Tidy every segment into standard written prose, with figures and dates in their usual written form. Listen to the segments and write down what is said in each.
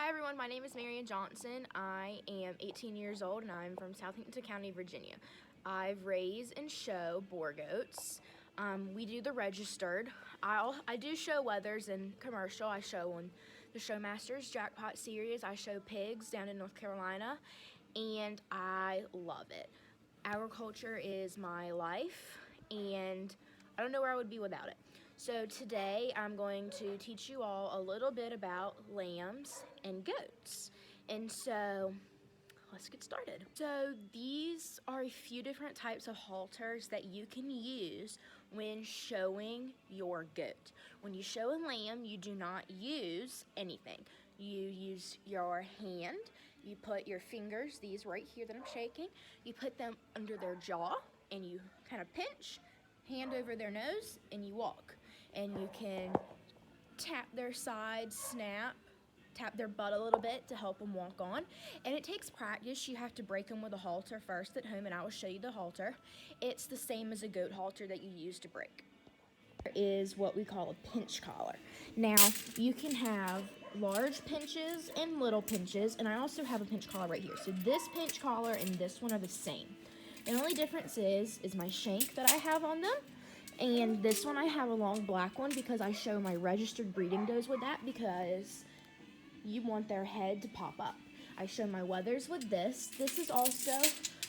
Hi everyone, my name is Marian Johnson. I am 18 years old and I'm from Southampton County, Virginia. I've raised and show boar goats. We do the registered. I do show weathers and commercial. I show on the Showmasters Jackpot Series. I show pigs down in North Carolina and I love it. Agriculture is my life and I don't know where I would be without it. So today I'm going to teach you all a little bit about lambs and goats. And so let's get started. So these are a few different types of halters that you can use when showing your goat. When you show a lamb, you do not use anything. You use your hand, you put your fingers, these right here that I'm shaking, you put them under their jaw and you kind of pinch, hand over their nose, and you walk. And you can tap their sides, snap, tap their butt a little bit to help them walk on. And it takes practice. You have to break them with a halter first at home, and I will show you the halter. It's the same as a goat halter that you use to break. There is what we call a pinch collar. Now, you can have large pinches and little pinches, and I also have a pinch collar right here. So this pinch collar and this one are the same. The only difference is my shank that I have on them. And this one I have a long black one because I show my registered breeding does with that because you want their head to pop up. I show my wethers with this. This is also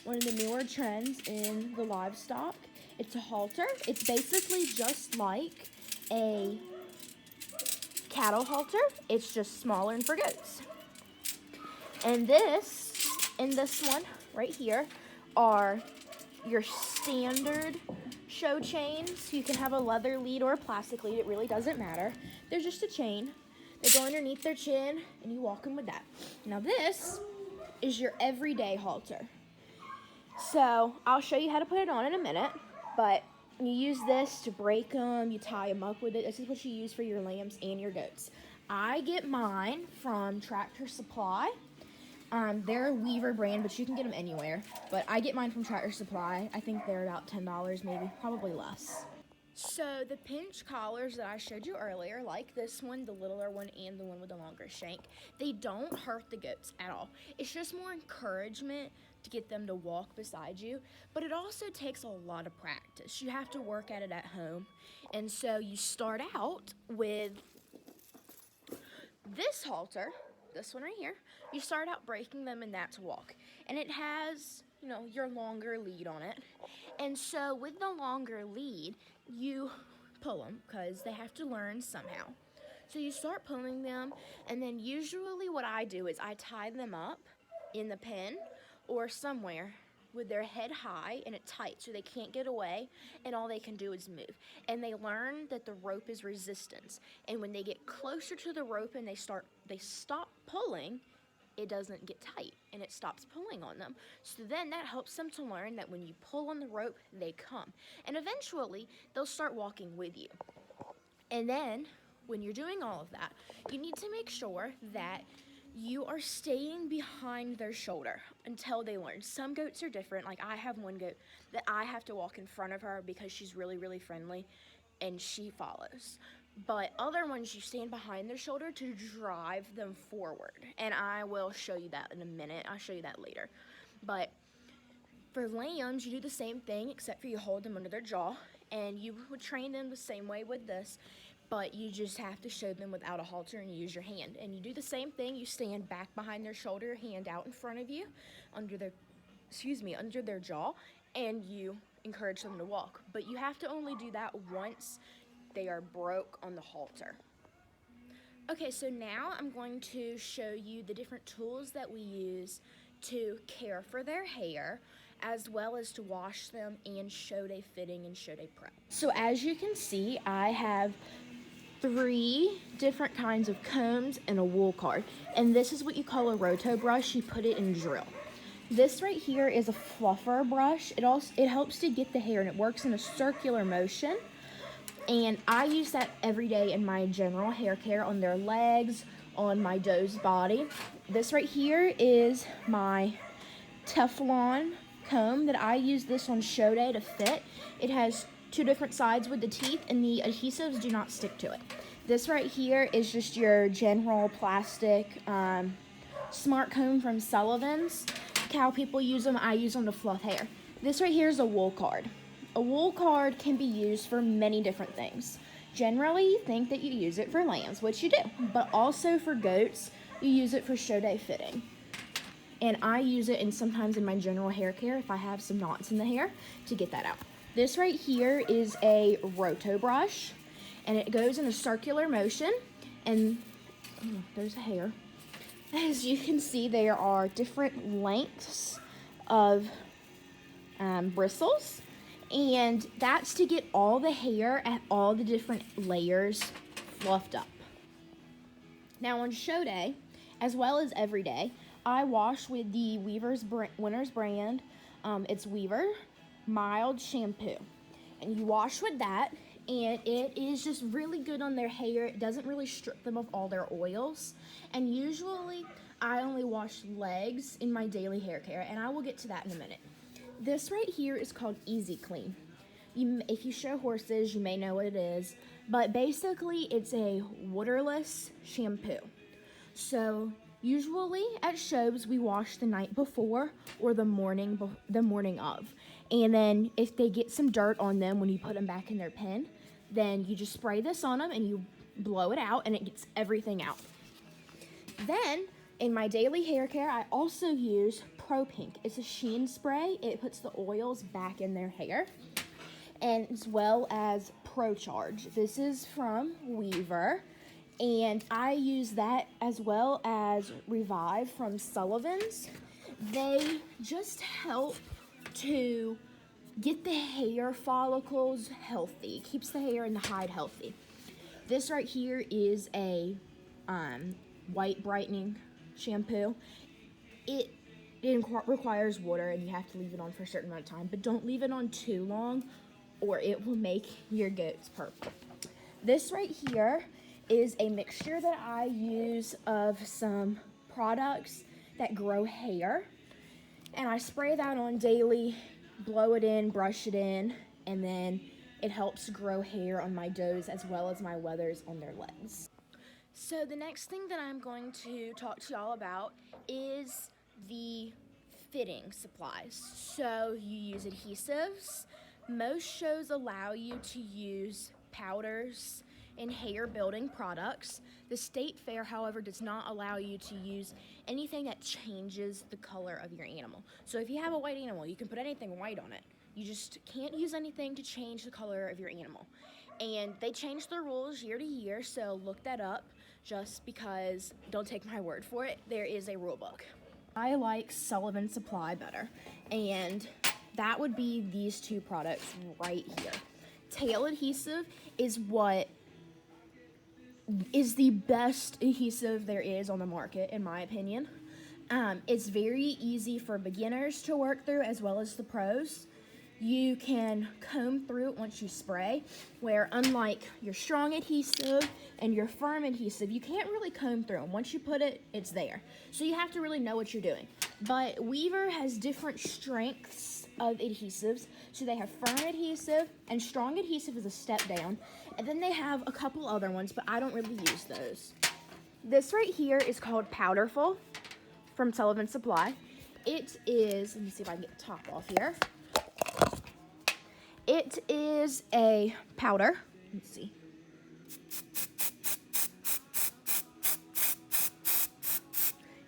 one of the newer trends in the livestock. It's a halter. It's basically just like a cattle halter. It's just smaller and for goats. And this one right here are your standard show chains. You can have a leather lead or a plastic lead. It really doesn't matter. They're just a chain. They go underneath their chin, and you walk them with that. Now this is your everyday halter. So I'll show you how to put it on in a minute, but you use this to break them. You tie them up with it. This is what you use for your lambs and your goats. I get mine from Tractor Supply. They're a Weaver brand, but you can get them anywhere. But I get mine from Tractor Supply. I think they're about $10 maybe, probably less. So the pinch collars that I showed you earlier, like this one, the littler one, and the one with the longer shank, they don't hurt the goats at all. It's just more encouragement to get them to walk beside you, but it also takes a lot of practice. You have to work at it at home. And so you start out with this halter, this one right here. You start out breaking them in that to walk. And it has, your longer lead on it. And so with the longer lead, you pull them because they have to learn somehow. So you start pulling them, and then usually what I do is I tie them up in the pen or somewhere with their head high and it tight so they can't get away, and all they can do is move. And they learn that the rope is resistance. And when they get closer to the rope and they stop pulling, it doesn't get tight and it stops pulling on them. So then that helps them to learn that when you pull on the rope, they come. And eventually, they'll start walking with you. And then, when you're doing all of that, you need to make sure that you are staying behind their shoulder until they learn. Some goats are different. Like I have one goat that I have to walk in front of her because she's really, really friendly and she follows. But other ones, you stand behind their shoulder to drive them forward. And I will show you that in a minute. I'll show you that later. But for lambs, you do the same thing, except for you hold them under their jaw. And you would train them the same way with this. But you just have to show them without a halter and use your hand. And you do the same thing. You stand back behind their shoulder, hand out in front of you, under their jaw. And you encourage them to walk. But you have to only do that once they are broke on the halter. Okay, so now I'm going to show you the different tools that we use to care for their hair, as well as to wash them and show day fitting and show day prep. So as you can see, I have 3 different kinds of combs and a wool card. And this is what you call a roto brush. You put it in drill. This right here is a fluffer brush. It helps to get the hair, and it works in a circular motion. And I use that every day in my general hair care on their legs, on my doe's body. This right here is my Teflon comb that I use this on show day to fit. It has 2 different sides with the teeth, and the adhesives do not stick to it. This right here is just your general plastic smart comb from Sullivan's. How people use them, I use them to fluff hair. This right here is a wool card. A wool card can be used for many different things. Generally, you think that you use it for lambs, which you do, but also for goats, you use it for show day fitting. And I use it sometimes in my general hair care if I have some knots in the hair to get that out. This right here is a roto brush, and it goes in a circular motion, and there's a hair. As you can see, there are different lengths of bristles, and that's to get all the hair at all the different layers fluffed up. Now on show day, as well as every day, I wash with the Winners brand. It's Weaver Mild Shampoo. And you wash with that, and it is just really good on their hair. It doesn't really strip them of all their oils. And usually, I only wash legs in my daily hair care, and I will get to that in a minute. This right here is called Easy Clean. If you show horses, you may know what it is. But basically, it's a waterless shampoo. So usually at shows, we wash the night before or the morning of. And then if they get some dirt on them when you put them back in their pen, then you just spray this on them and you blow it out and it gets everything out. Then in my daily hair care, I also use Pro Pink. It's a sheen spray. It puts the oils back in their hair. And as well as Pro Charge. This is from Weaver. And I use that as well as Revive from Sullivan's. They just help to get the hair follicles healthy. It keeps the hair and the hide healthy. This right here is a white brightening shampoo. It requires water and you have to leave it on for a certain amount of time, but don't leave it on too long or it will make your goats purple. This right here is a mixture that I use of some products that grow hair, and I spray that on daily, blow it in, brush it in, and then it helps grow hair on my does as well as my wethers on their legs. So the next thing that I'm going to talk to y'all about is the fitting supplies. So you use adhesives. Most shows allow you to use powders and hair building products. The state fair, however, does not allow you to use anything that changes the color of your animal. So if you have a white animal, you can put anything white on it. You just can't use anything to change the color of your animal. And they change the rules year to year, so look that up just because, don't take my word for it, there is a rule book. I like Sullivan Supply better, and that would be these two products right here. Tail adhesive is what is the best adhesive there is on the market, in my opinion. It's very easy for beginners to work through as well as the pros. You can comb through it once you spray, where unlike your strong adhesive and your firm adhesive, you can't really comb through them. Once you put it, it's there. So you have to really know what you're doing. But Weaver has different strengths of adhesives. So they have firm adhesive, and strong adhesive is a step down. And then they have a couple other ones, but I don't really use those. This right here is called Powderful from Sullivan Supply. It is, let me see if I can get the top off here. It is a powder. Let's see.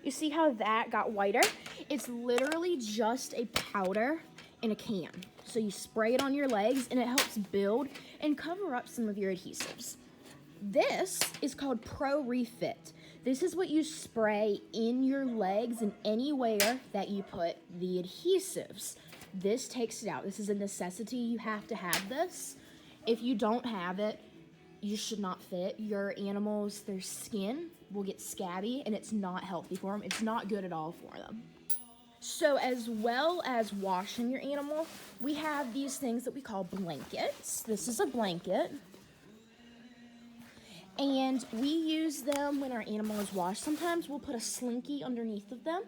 You see how that got whiter? It's literally just a powder in a can. So you spray it on your legs and it helps build and cover up some of your adhesives. This is called Pro Refit. This is what you spray in your legs and anywhere that you put the adhesives. This takes it out. This is a necessity. You have to have this. If you don't have it, you should not fit. Your animals, their skin will get scabby and it's not healthy for them. It's not good at all for them. So as well as washing your animal, we have these things that we call blankets. This is a blanket. And we use them when our animal is washed. Sometimes we'll put a slinky underneath of them.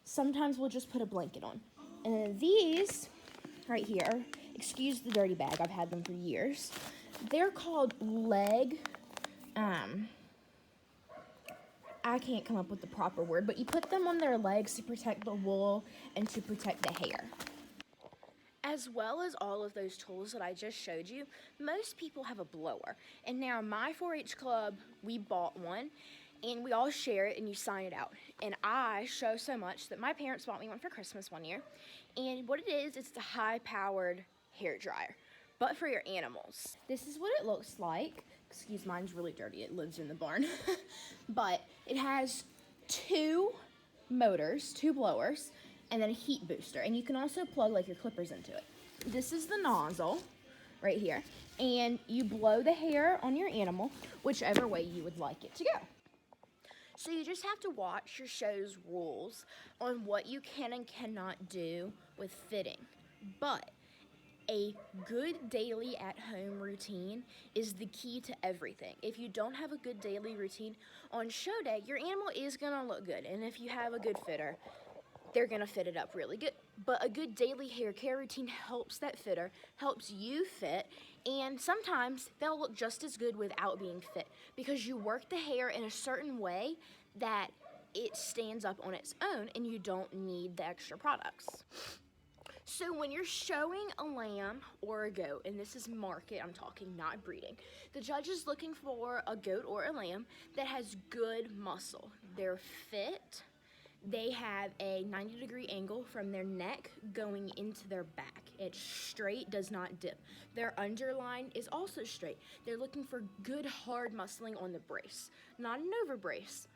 Sometimes we'll just put a blanket on. And then these right here, excuse the dirty bag, I've had them for years. They're called leg I can't come up with the proper word, but you put them on their legs to protect the wool and to protect the hair. As well as all of those tools that I just showed you, most people have a blower. And now my 4-H club, we bought one, and we all share it, and you sign it out. And I show so much that my parents bought me one for Christmas one year. And what it is, it's a high-powered hair dryer, but for your animals. This is what it looks like. Excuse, mine's really dirty. It lives in the barn. But it has 2 motors, 2 blowers, and then a heat booster. And you can also plug like your clippers into it. This is the nozzle right here. And you blow the hair on your animal, whichever way you would like it to go. So you just have to watch your show's rules on what you can and cannot do with fitting. But a good daily at-home routine is the key to everything. If you don't have a good daily routine, on show day, your animal is gonna look good. And if you have a good fitter, they're gonna fit it up really good. But a good daily hair care routine helps that fitter, helps you fit, and sometimes they'll look just as good without being fit because you work the hair in a certain way that it stands up on its own and you don't need the extra products. So when you're showing a lamb or a goat, and this is market, I'm talking, not breeding, the judge is looking for a goat or a lamb that has good muscle. They're fit. They have a 90-degree angle from their neck going into their back. It's straight, does not dip. Their underline is also straight. They're looking for good hard muscling on the brace. Not an over brace,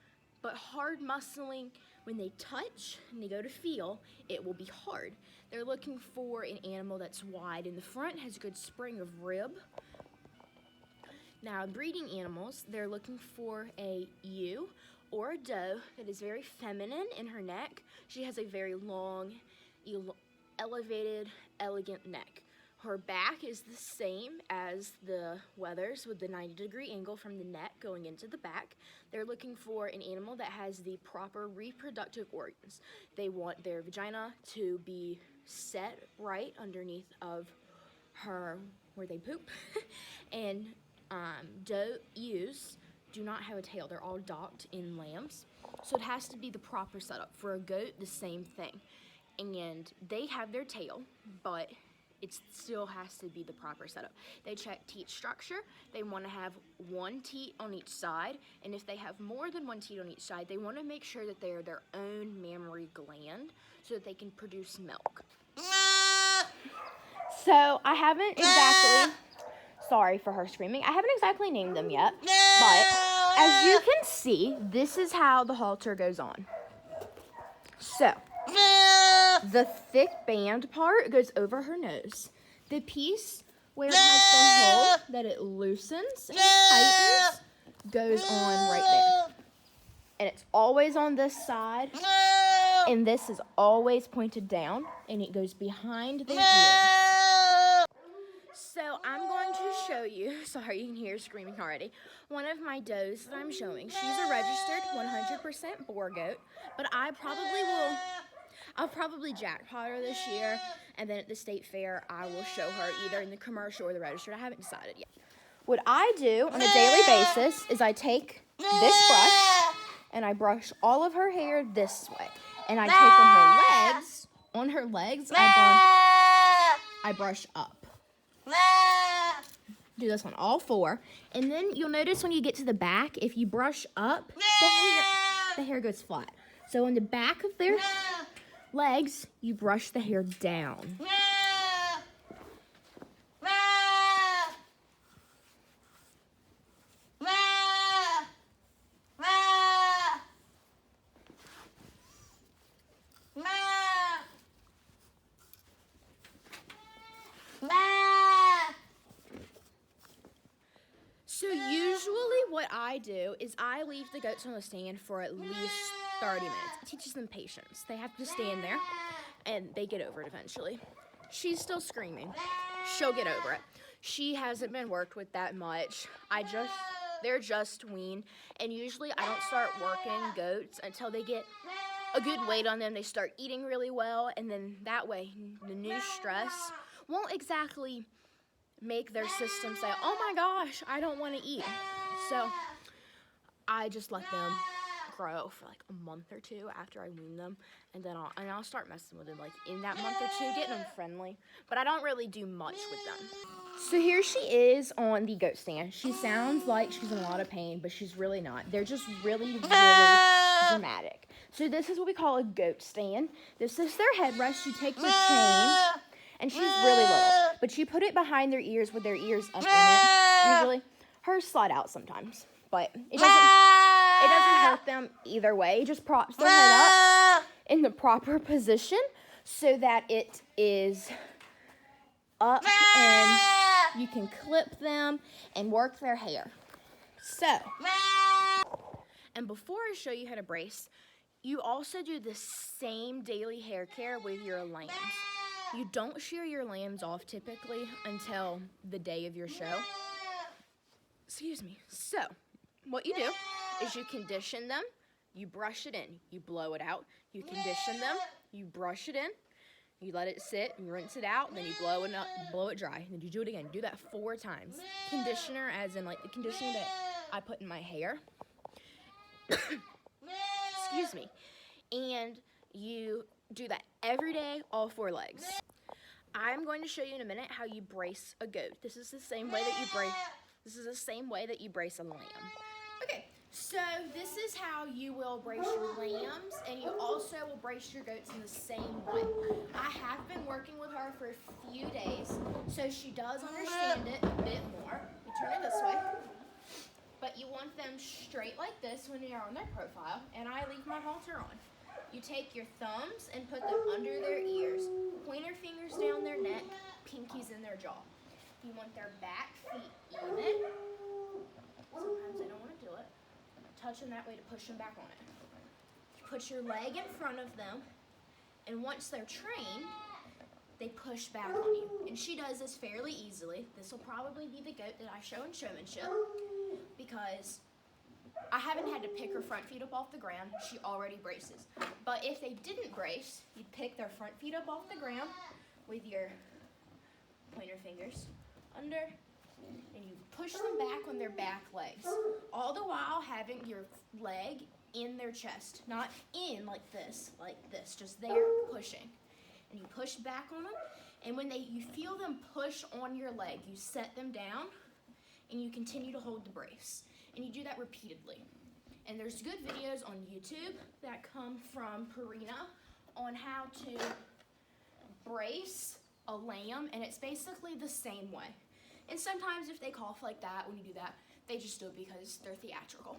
but hard muscling. When they touch and they go to feel, it will be hard. They're looking for an animal that's wide in the front, has a good spring of rib. Now, breeding animals, they're looking for a ewe or a doe that is very feminine in her neck. She has a very long, elevated, elegant neck. Her back is the same as the wethers with the 90-degree angle from the neck going into the back. They're looking for an animal that has the proper reproductive organs. They want their vagina to be set right underneath of her, where they poop. And doe ewes do not have a tail. They're all docked in lambs. So it has to be the proper setup. For a goat, the same thing. And they have their tail, but it still has to be the proper setup. They check teat structure. They want to have 1 teat on each side. And if they have more than 1 teat on each side, they want to make sure that they are their own mammary gland so that they can produce milk. So I haven't exactly, sorry for her screaming, I haven't exactly named them yet. But as you can see, this is how the halter goes on. So the thick band part goes over her nose. The piece where it has the hole that it loosens and tightens goes on right there. And it's always on this side. And this is always pointed down. And it goes behind the ears. So I'm going to show you, sorry you can hear her screaming already, one of my does that I'm showing. She's a registered 100% boar goat. But I'll probably jackpot her this year, and then at the state fair, I will show her either in the commercial or the registered. I haven't decided yet. What I do on a daily basis is I take this brush, and I brush all of her hair this way. And I take on her legs, I brush up. Do this on all 4. And then you'll notice when you get to the back, if you brush up, the hair goes flat. So on the back of their legs, you brush the hair down. So usually what I do is I leave the goats on the stand for at least 30 minutes. It teaches them patience. They have to stand there, and they get over it eventually. She's still screaming. She'll get over it. She hasn't been worked with that much. They're just weaned, and usually I don't start working goats until they get a good weight on them. They start eating really well, and then that way the new stress won't exactly make their system say, oh my gosh, I don't want to eat. So I just let them grow for like a month or two after I wean them, and then I'll start messing with them like in that month or two, getting them friendly. But I don't really do much with them. So here she is on the goat stand. She sounds like she's in a lot of pain, but she's really not. They're just really, really dramatic. So this is what we call a goat stand. This is their headrest. You take the chain, and she's really little, but you put it behind their ears with their ears up in it. Usually, hers slide out sometimes, but it doesn't hurt them either way. It just props their head up in the proper position so that it is up and you can clip them and work their hair. So, and before I show you how to brace, you also do the same daily hair care with your lambs. You don't shear your lambs off typically until the day of your show. Excuse me. So, what you do is you condition them, you brush it in, you blow it out, you condition them, you brush it in, you let it sit, you rinse it out, and then you blow it dry, and then you do it again. Do that 4 times. Conditioner, as in like the conditioner that I put in my hair. Excuse me. And you do that every day, all 4 legs. I'm going to show you in a minute how you brace a goat. This is the same way that you brace a lamb. Okay, so this is how you will brace your lambs, and you also will brace your goats in the same way. I have been working with her for a few days, so she does understand it a bit more. You turn it this way, but you want them straight like this when you're on their profile, and I leave my halter on. You take your thumbs and put them under their ears, pointer fingers down their neck, pinkies in their jaw. You want their back feet even. Sometimes they don't want to do it. Touch them that way to push them back on it. You put your leg in front of them, and once they're trained, they push back on you. And she does this fairly easily. This will probably be the goat that I show in showmanship, because I haven't had to pick her front feet up off the ground. She already braces. But if they didn't brace, you'd pick their front feet up off the ground with your pointer fingers under, and you push them back on their back legs, all the while having your leg in their chest, not in like this, just there pushing. And you push back on them, and when you feel them push on your leg, you set them down, and you continue to hold the brace. And you do that repeatedly. And there's good videos on YouTube that come from Purina on how to brace a lamb, and it's basically the same way. And sometimes if they cough like that when you do that, they just do it because they're theatrical.